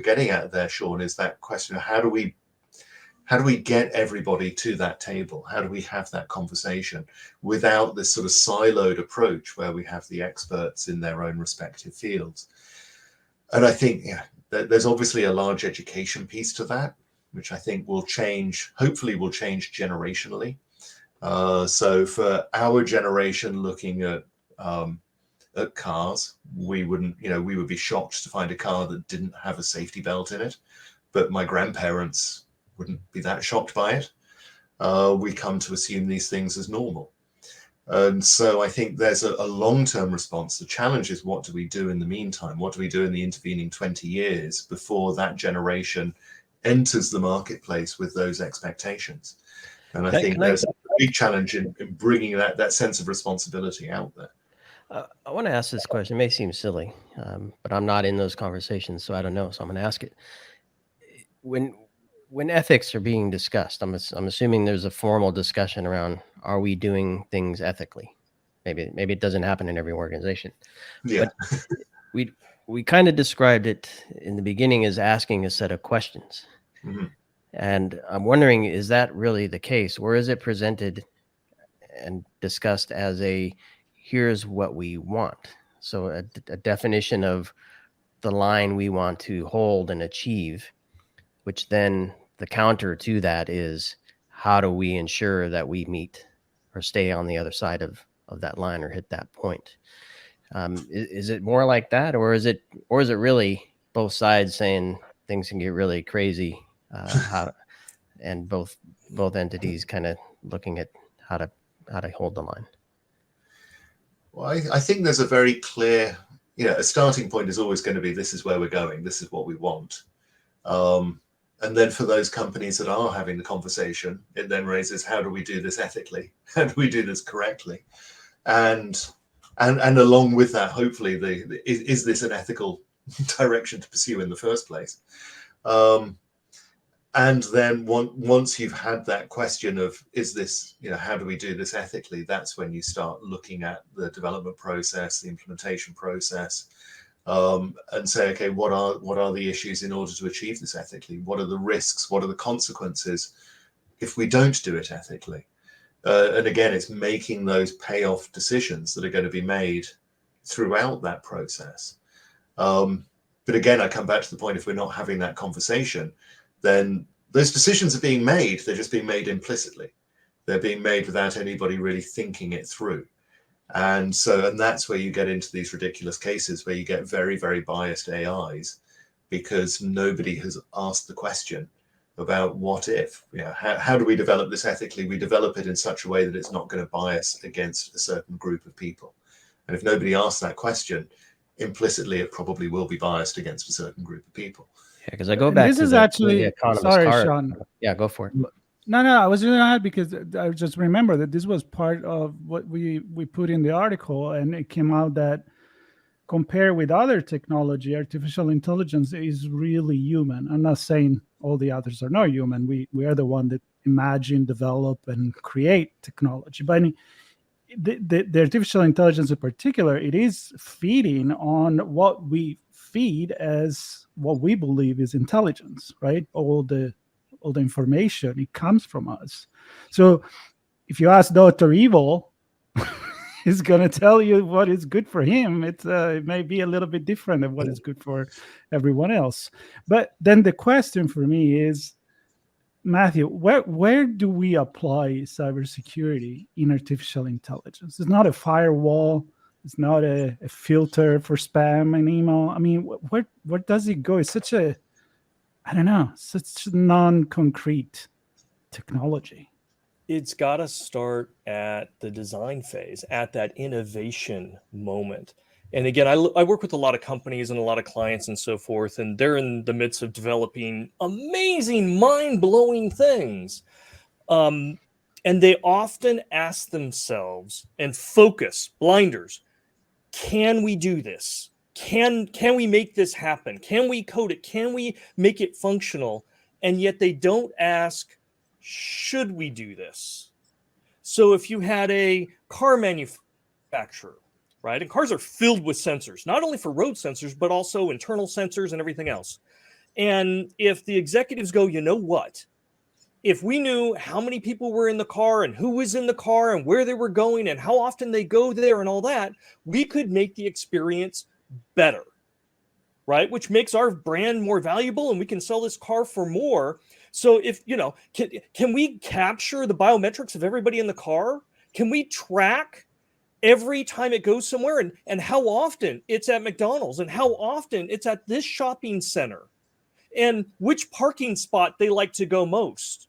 getting at there, Sean, is that question of how do we get everybody to that table? How do we have that conversation without this sort of siloed approach where we have the experts in their own respective fields? And I think there's obviously a large education piece to that, which I think will change, hopefully will change generationally. So for our generation looking at cars, we would be shocked to find a car that didn't have a safety belt in it. But my grandparents wouldn't be that shocked by it. We come to assume these things as normal. And so I think there's a long-term response. The challenge is, what do we do in the meantime? What do we do in the intervening 20 years before that generation enters the marketplace with those expectations? And I think there's a big challenge in bringing that sense of responsibility out there. I want to ask this question. It may seem silly, but I'm not in those conversations, so I don't know. So I'm going to ask it. When ethics are being discussed, I'm assuming there's a formal discussion around, are we doing things ethically? Maybe it doesn't happen in every organization. Yeah. But we kind of described it in the beginning as asking a set of questions. Mm-hmm. And I'm wondering, is that really the case, or is it presented and discussed as here's what we want? So a definition of the line we want to hold and achieve, which then the counter to that is, how do we ensure that we meet or stay on the other side of that line or hit that point? Is it more like that, or is it really both sides saying things can get really crazy, and both entities kind of looking at how to hold the line? Well, I think there's a very clear, a starting point is always going to be, this is where we're going, this is what we want. And then for those companies that are having the conversation, it then raises, how do we do this ethically? How do we do this correctly? And along with that, hopefully, is this an ethical direction to pursue in the first place? And then once you've had that question of, is this, how do we do this ethically? That's when you start looking at the development process, the implementation process, and say, okay, what are the issues in order to achieve this ethically? What are the risks? What are the consequences if we don't do it ethically? And again, it's making those payoff decisions that are going to be made throughout that process. But again, I come back to the point, if we're not having that conversation, then those decisions are being made. They're just being made implicitly. They're being made without anybody really thinking it through. And that's where you get into these ridiculous cases where you get very, very biased AIs, because nobody has asked the question about what if. How do we develop this ethically? We develop it in such a way that it's not going to bias against a certain group of people. And if nobody asks that question, implicitly it probably will be biased against a certain group of people. Yeah, because I go back to actually, economist sorry, card. Sean. Yeah, go for it. No, I was going to add, because I just remember that this was part of what we put in the article, and it came out that compared with other technology, artificial intelligence is really human. I'm not saying all the others are not human. We are the one that imagine, develop, and create technology. But the artificial intelligence in particular, it is feeding on what we feed as what we believe is intelligence, right? All the information, it comes from us. So if you ask Dr. Evil, he's going to tell you what is good for him. It may be a little bit different than what is good for everyone else. But then the question for me is, Matthew, where do we apply cybersecurity in artificial intelligence? It's not a firewall. It's not a filter for spam and email. I mean, where does it go? It's such a, I don't know, such non-concrete technology. It's got to start at the design phase, at that innovation moment. And again, I work with a lot of companies and a lot of clients and so forth, and they're in the midst of developing amazing, mind-blowing things. And they often ask themselves and focus, blinders, can we do this? Can we make this happen? Can we code it? Can we make it functional? And yet they don't ask, should we do this? So if you had a car manufacturer, right? And cars are filled with sensors, not only for road sensors, but also internal sensors and everything else. And if the executives go, you know what? If we knew how many people were in the car and who was in the car and where they were going and how often they go there and all that, we could make the experience better, right? Which makes our brand more valuable and we can sell this car for more. So if, can we capture the biometrics of everybody in the car? Can we track every time it goes somewhere and how often it's at McDonald's and how often it's at this shopping center and which parking spot they like to go most?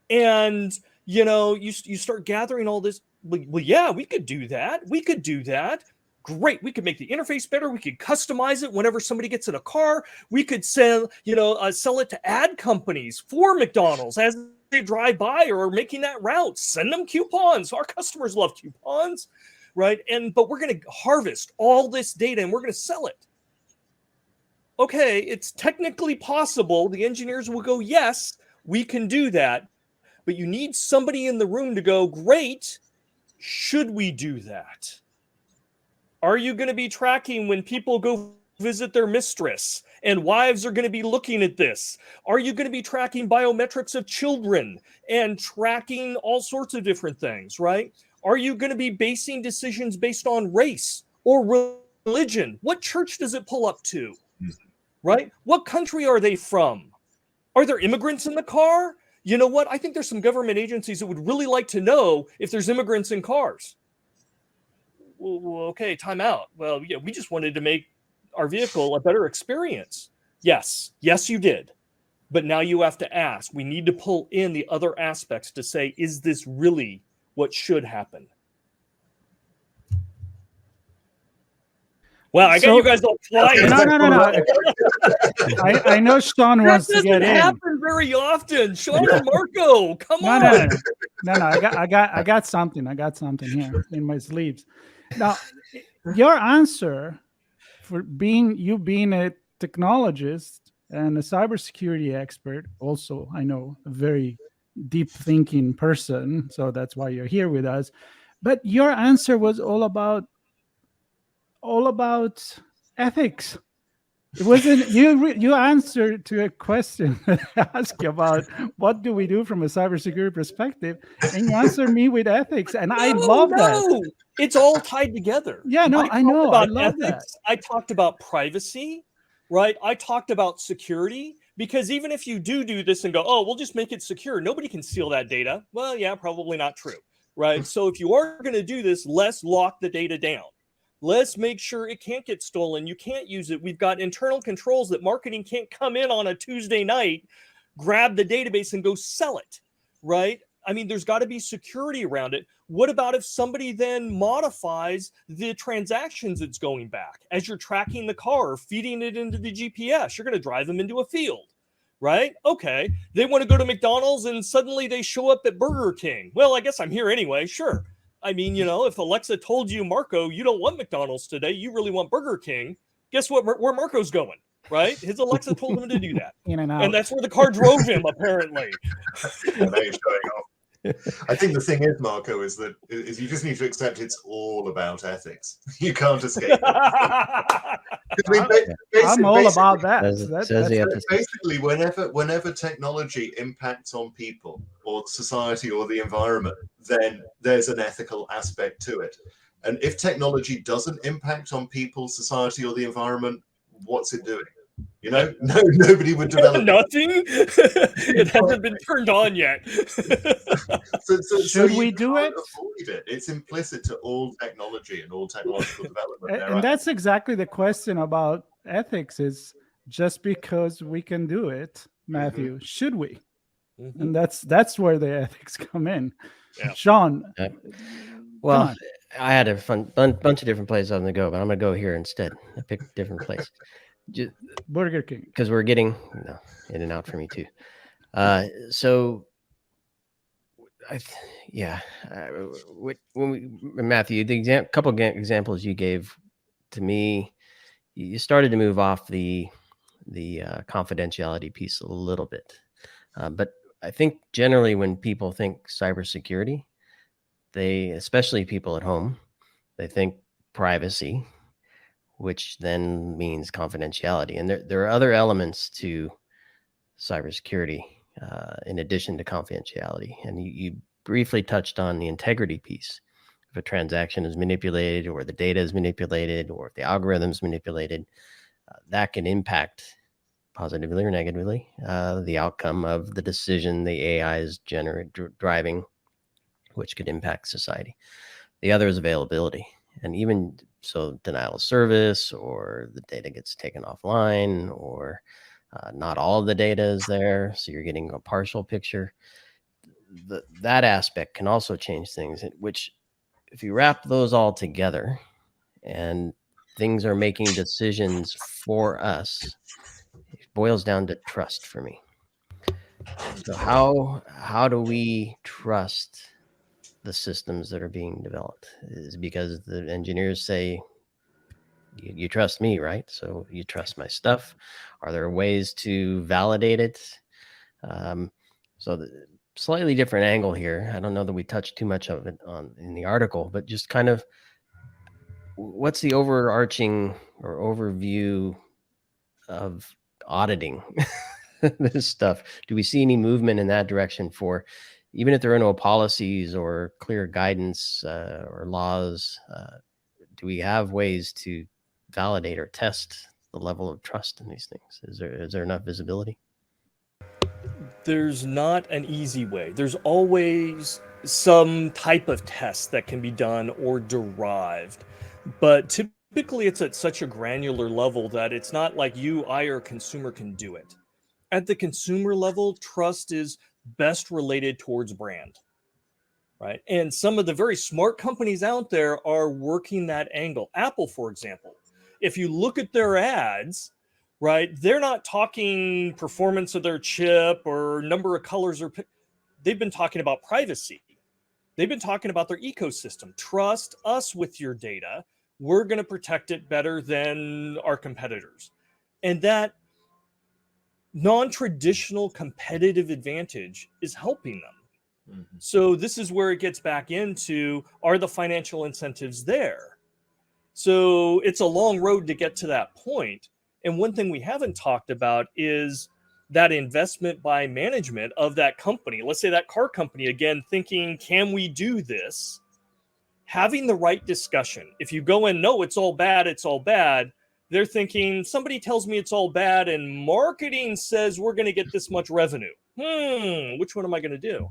And, you start gathering all this. Well, yeah, we could do that. We could do that. Great. We could make the interface better. We could customize it whenever somebody gets in a car. We could sell it to ad companies for McDonald's as they drive by or are making that route. Send them coupons. Our customers love coupons, right? But we're going to harvest all this data and we're going to sell it. Okay, it's technically possible. The engineers will go, yes, we can do that. But you need somebody in the room to go, great, should we do that? Are you going to be tracking when people go visit their mistress and wives are going to be looking at this? Are you going to be tracking biometrics of children and tracking all sorts of different things, right? Are you going to be basing decisions based on race or religion? What church does it pull up to, right? What country are they from? Are there immigrants in the car? You know what? I think there's some government agencies that would really like to know if there's immigrants in cars. Well, okay, time out. Well, yeah, we just wanted to make our vehicle a better experience. Yes, you did. But now you have to ask. We need to pull in the other aspects to say, is this really what should happen? Wow, I got you guys all quiet. No. I know Sean wants to get in. That doesn't happen very often. Sean and Marco, come on. No. I got something. I got something here in my sleeves. Now, your answer for being a technologist and a cybersecurity expert, also, I know, a very deep thinking person, so that's why you're here with us. But your answer was all about ethics. It wasn't you answered to a question that I asked you about what do we do from a cybersecurity perspective, and you answered me with ethics, and I love that. It's all tied together. Yeah, no, I know. I love that. I talked about privacy, right? I talked about security, because even if you do this and go, oh, we'll just make it secure, nobody can steal that data. Well, yeah, probably not true, right? So if you are going to do this, let's lock the data down. Let's make sure it can't get stolen. You can't use it. We've got internal controls that marketing can't come in on a Tuesday night, grab the database and go sell it, right? I mean, there's got to be security around it. What about if somebody then modifies the transactions that's going back as you're tracking the car or feeding it into the GPS? You're going to drive them into a field, right? Okay. They want to go to McDonald's and suddenly they show up at Burger King. Well, I guess I'm here anyway. Sure. I mean, if Alexa told you, Marco, you don't want McDonald's today, you really want Burger King, guess what? Where Marco's going, right? His Alexa told him to do that. In and out. And that's where the car drove him, apparently. I think the thing is, Marco, is you just need to accept it's all about ethics. You can't escape it. I'm all about that. Basically, whenever technology impacts on people or society or the environment, then there's an ethical aspect to it. And if technology doesn't impact on people, society, or the environment, what's it doing? You know, no, nobody would develop Nothing. It hasn't been turned on yet. so Should you we do can't it? avoid it. It's implicit to all technology and all technological development. And that's exactly the question about ethics: is just because we can do it, Matthew, should we? And that's where the ethics come in. Yeah. Sean, Well, come on. I had a bunch of different places I'm going to go, but I'm going to go here instead. I picked a different place. Burger King. Because we're getting in and out for me too. So, Matthew, the couple of examples you gave to me, you started to move off the confidentiality piece a little bit, but I think generally when people think cybersecurity, they, especially people at home, they think privacy, which then means confidentiality. And there are other elements to cybersecurity in addition to confidentiality. And you briefly touched on the integrity piece. If a transaction is manipulated, or the data is manipulated, or if the algorithm is manipulated, that can impact positively or negatively the outcome of the decision the AI is driving, which could impact society. The other is availability. And even so, denial of service, or the data gets taken offline, or not all of the data is there, so you're getting a partial picture. That aspect can also change things, which if you wrap those all together and things are making decisions for us, it boils down to trust for me. So how do we trust the systems that are being developed? Is because the engineers say, you trust me, right? So you trust my stuff. Are there ways to validate it? So the slightly different angle here. I don't know that we touched too much of it in the article, but just kind of what's the overarching or overview of auditing this stuff? Do we see any movement in that direction for, even if there are no policies or clear guidance or laws, do we have ways to validate or test the level of trust in these things? Is there enough visibility? There's not an easy way. There's always some type of test that can be done or derived, but typically it's at such a granular level that it's not like you, I, or a consumer can do it. At the consumer level, trust is best related towards brand, right? And some of the very smart companies out there are working that angle. Apple, for example, if you look at their ads, right, they're not talking performance of their chip or number of colors, or they've been talking about privacy. They've been talking about their ecosystem. Trust us with your data. We're going to protect it better than our competitors. And that non-traditional competitive advantage is helping them. So this is where it gets back into, are the financial incentives there? So it's a long road to get to that point. And one thing we haven't talked about is that investment by management of that company. Let's say that car company, again, thinking, can we do this? Having the right discussion. If you go in, no, it's all bad, they're thinking, somebody tells me it's all bad and marketing says we're going to get this much revenue. Which one am I going to do?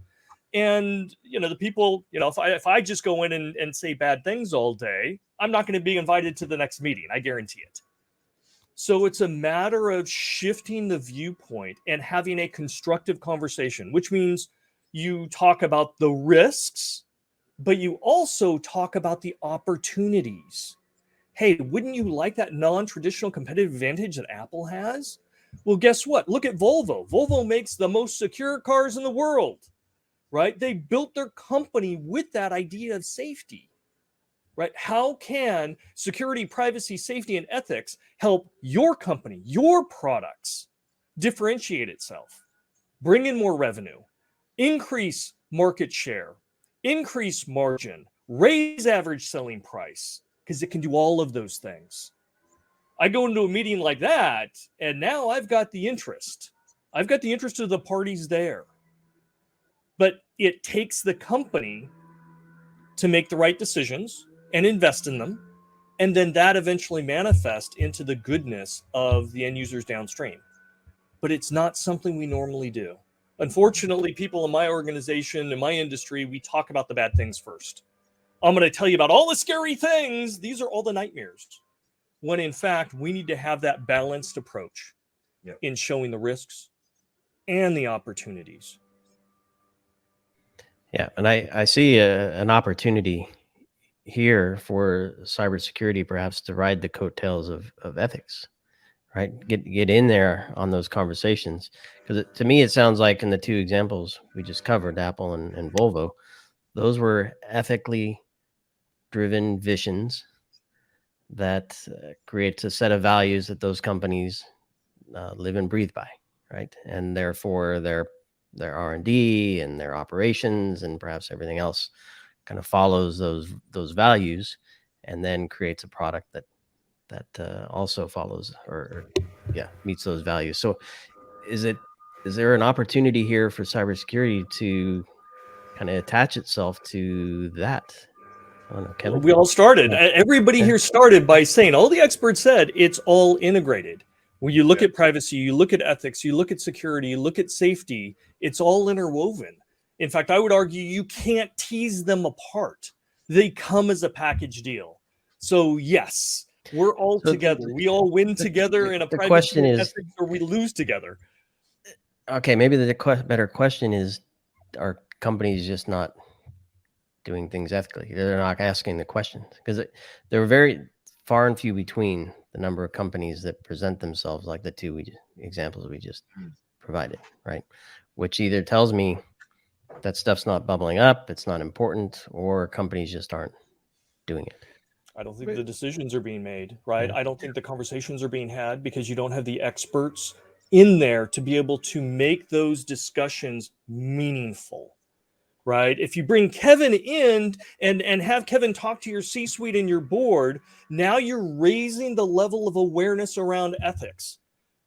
And, the people, if I just go in and say bad things all day, I'm not going to be invited to the next meeting. I guarantee it. So it's a matter of shifting the viewpoint and having a constructive conversation, which means you talk about the risks, but you also talk about the opportunities. Hey, wouldn't you like that non-traditional competitive advantage that Apple has? Well, guess what? Look at Volvo. Volvo makes the most secure cars in the world, right? They built their company with that idea of safety, right? How can security, privacy, safety, and ethics help your company, your products differentiate itself, bring in more revenue, increase market share, increase margin, raise average selling price? Because it can do all of those things. I go into a meeting like that, and now I've got the interest. I've got the interest of the parties there. But it takes the company to make the right decisions and invest in them, And then that eventually manifests into the goodness of the end users downstream. But it's not something we normally do. Unfortunately, people in my organization, in my industry, we talk about the bad things first. I'm going to tell you about all the scary things. These are all the nightmares. When in fact, we need to have that balanced approach in showing the risks and the opportunities. Yeah, and I see an opportunity here for cybersecurity perhaps to ride the coattails of ethics, right? Get in there on those conversations. Because to me, it sounds like in the two examples we just covered, Apple and Volvo, those were ethically driven visions that creates a set of values that those companies live and breathe by, right? And therefore their R&D and their operations and perhaps everything else kind of follows those values, and then creates a product that also follows or meets those values. So is there an opportunity here for cybersecurity to kind of attach itself to that? I don't know, Kevin. We all started. Everybody here started by saying, all the experts said, it's all integrated. When you look at privacy, you look at ethics, you look at security, you look at safety, it's all interwoven. In fact, I would argue you can't tease them apart. They come as a package deal. So yes, we're all together. We all win together in a the privacy question and is, ethics, or we lose together. Okay, maybe the better question is, are companies just not doing things ethically? They're not asking the questions, because there are very far and few between the number of companies that present themselves like the two examples we just provided, right? Which either tells me that stuff's not bubbling up, it's not important, or companies just aren't doing it. I don't think the decisions are being made, right? I don't think the conversations are being had because you don't have the experts in there to be able to make those discussions meaningful, right? If you bring Kevin in and have Kevin talk to your C-suite and your board, now you're raising the level of awareness around ethics,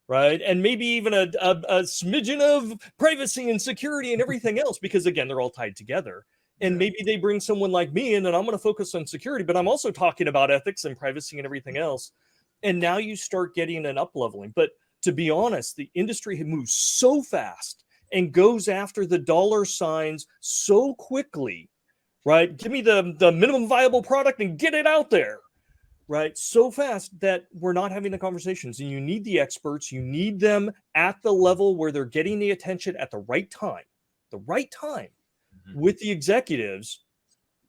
right? And maybe even a smidgen of privacy and security and everything else, because again, they're all tied together. And maybe they bring someone like me in and I'm going to focus on security, but I'm also talking about ethics and privacy and everything else. And now you start getting an up leveling. But to be honest, the industry moves so fast and goes after the dollar signs so quickly, right? Give me the minimum viable product and get it out there, right? So fast that we're not having the conversations. And you need the experts. You need them at the level where they're getting the attention at the right time with the executives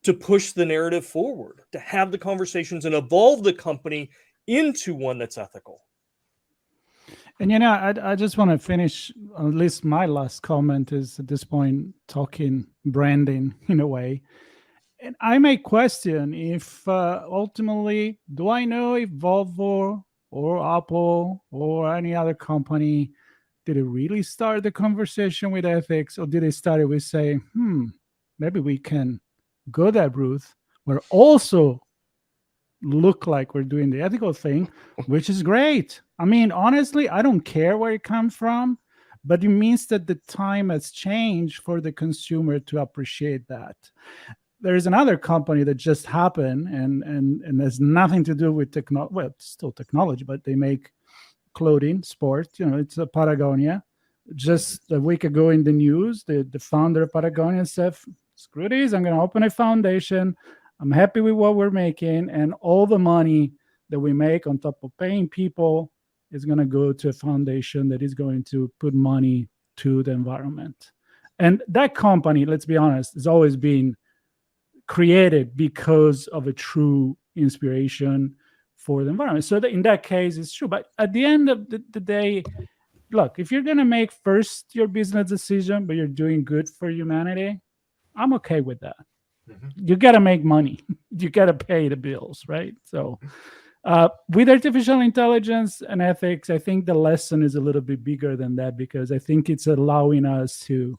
to push the narrative forward, to have the conversations and evolve the company into one that's ethical. And I just want to finish, at least my last comment is at this point talking branding in a way. And I may question if ultimately, do I know if Volvo or Apple or any other company, did it really start the conversation with ethics, or did it start with saying, maybe we can go that route, we're also look like we're doing the ethical thing, which is great. I mean, honestly, I don't care where it comes from, but it means that the time has changed for the consumer to appreciate that. There is another company that just happened and has nothing to do with technology. Well, it's still technology, but they make clothing, sport. It's a Patagonia. Just a week ago in the news, the founder of Patagonia said, screw this, I'm going to open a foundation. I'm happy with what we're making, and all the money that we make on top of paying people is going to go to a foundation that is going to put money to the environment. And that company, let's be honest, has always been created because of a true inspiration for the environment. So in that case, it's true. But at the end of the day, look, if you're going to make first your business decision, but you're doing good for humanity, I'm okay with that. You got to make money. You got to pay the bills, right? So with artificial intelligence and ethics, I think the lesson is a little bit bigger than that, because I think it's allowing us to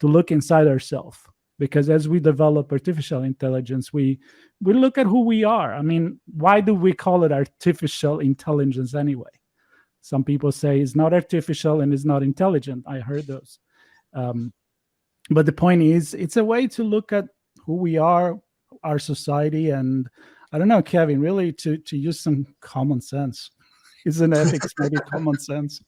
look inside ourselves. Because as we develop artificial intelligence, we look at who we are. I mean, why do we call it artificial intelligence anyway? Some people say it's not artificial and it's not intelligent. I heard those. But the point is, it's a way to look at who we are, our society, and I don't know, Kevin, really to use some common sense. Isn't ethics maybe common sense?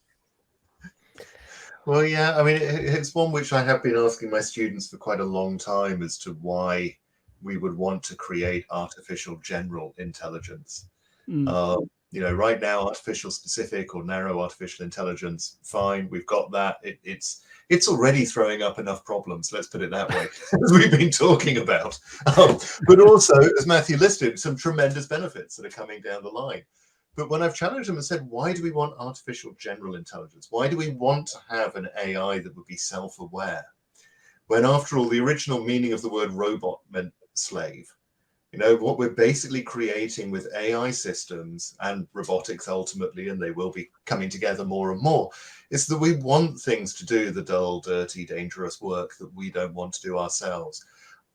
Well, yeah, I mean, it's one which I have been asking my students for quite a long time as to why we would want to create artificial general intelligence. Right now, artificial specific or narrow artificial intelligence, fine, we've got that. It's already throwing up enough problems, let's put it that way, as we've been talking about. But also, as Matthew listed, some tremendous benefits that are coming down the line. But when I've challenged them and said, why do we want artificial general intelligence? Why do we want to have an AI that would be self-aware? When after all, the original meaning of the word robot meant slave. What we're basically creating with AI systems and robotics ultimately, and they will be coming together more and more, is that we want things to do the dull, dirty, dangerous work that we don't want to do ourselves.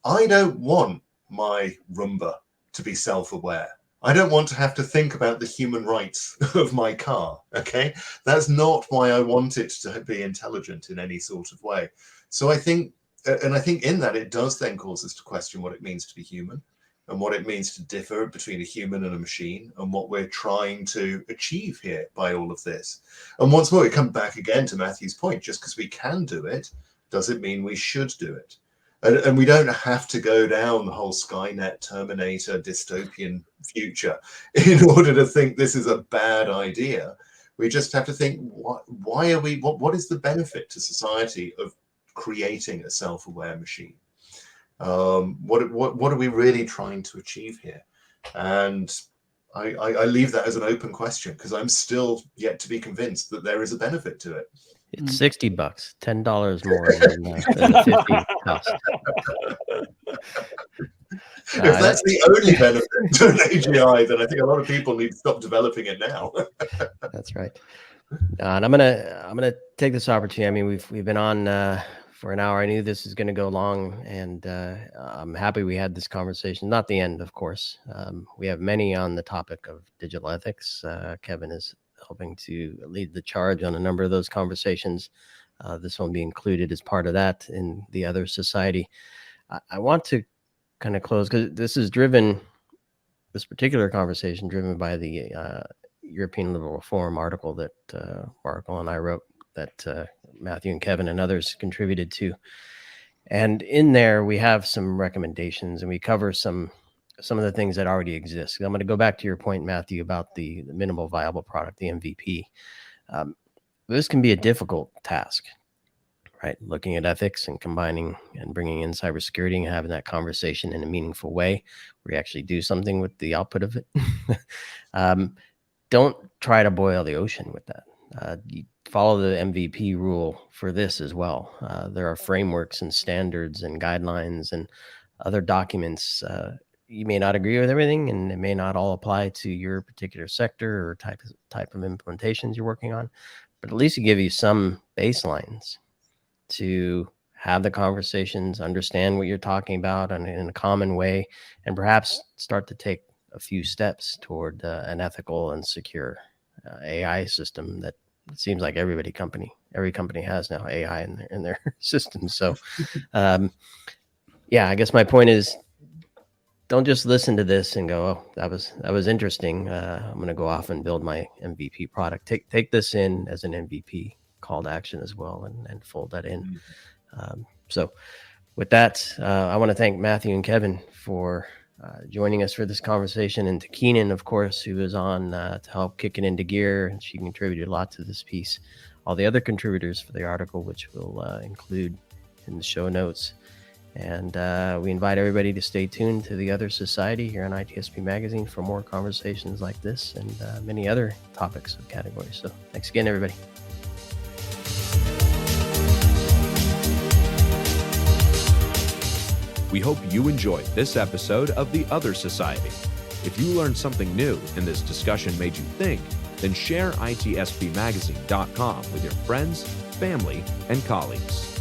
I don't want my Roomba to be self-aware. I don't want to have to think about the human rights of my car, okay? That's not why I want it to be intelligent in any sort of way. So I think in that it does then cause us to question what it means to be human and what it means to differ between a human and a machine and what we're trying to achieve here by all of this. And once more, we come back again to Matthew's point, just because we can do it, doesn't mean we should do it. And we don't have to go down the whole Skynet, Terminator, dystopian future in order to think this is a bad idea. We just have to think, why are we? What is the benefit to society of creating a self-aware machine? What are we really trying to achieve here? And I leave that as an open question because I'm still yet to be convinced that there is a benefit to it. It's $60, $10 more than the 50 cost. If that's the only benefit to an AGI, then I think a lot of people need to stop developing it now. That's right. And I'm gonna take this opportunity. I mean, we've been on for an hour. I knew this was going to go long, and I'm happy we had this conversation. Not the end, of course. We have many on the topic of digital ethics. Kevin is helping to lead the charge on a number of those conversations. This one be included as part of that in the other society. I want to kind of close because this particular conversation driven by the European Liberal Forum article that Marco and I wrote that Matthew and Kevin and others contributed to. And in there, we have some recommendations and we cover some of the things that already exist. I'm going to go back to your point, Matthew, about the minimal viable product, the MVP. This can be a difficult task, right? Looking at ethics and combining and bringing in cybersecurity and having that conversation in a meaningful way where you actually do something with the output of it. Don't try to boil the ocean with that. You follow the MVP rule for this as well. There are frameworks and standards and guidelines and other documents. You may not agree with everything, and it may not all apply to your particular sector or type of implementations you're working on, but at least it give you some baselines to have the conversations, understand what you're talking about in a common way, and perhaps start to take a few steps toward an ethical and secure AI system that it seems like every company has now AI in their system. So, yeah, I guess my point is, don't just listen to this and go, "Oh, that was interesting. I'm going to go off and build my MVP product." Take this in as an MVP call to action as well, and fold that in. So, with that, I want to thank Matthew and Kevin for joining us for this conversation, and to Keenan, of course, who is on to help kick it into gear, and she contributed a lot to this piece. All the other contributors for the article, which we'll include in the show notes. And we invite everybody to stay tuned to the Other Society here on ITSP Magazine for more conversations like this and many other topics of categories. So thanks again, everybody. We hope you enjoyed this episode of The Other Society. If you learned something new and this discussion made you think, then share ITSPmagazine.com with your friends, family, and colleagues.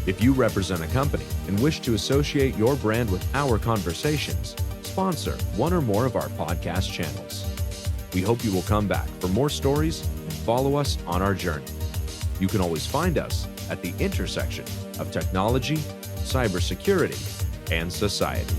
If you represent a company and wish to associate your brand with our conversations, sponsor one or more of our podcast channels. We hope you will come back for more stories and follow us on our journey. You can always find us at the intersection of technology, cybersecurity, and society.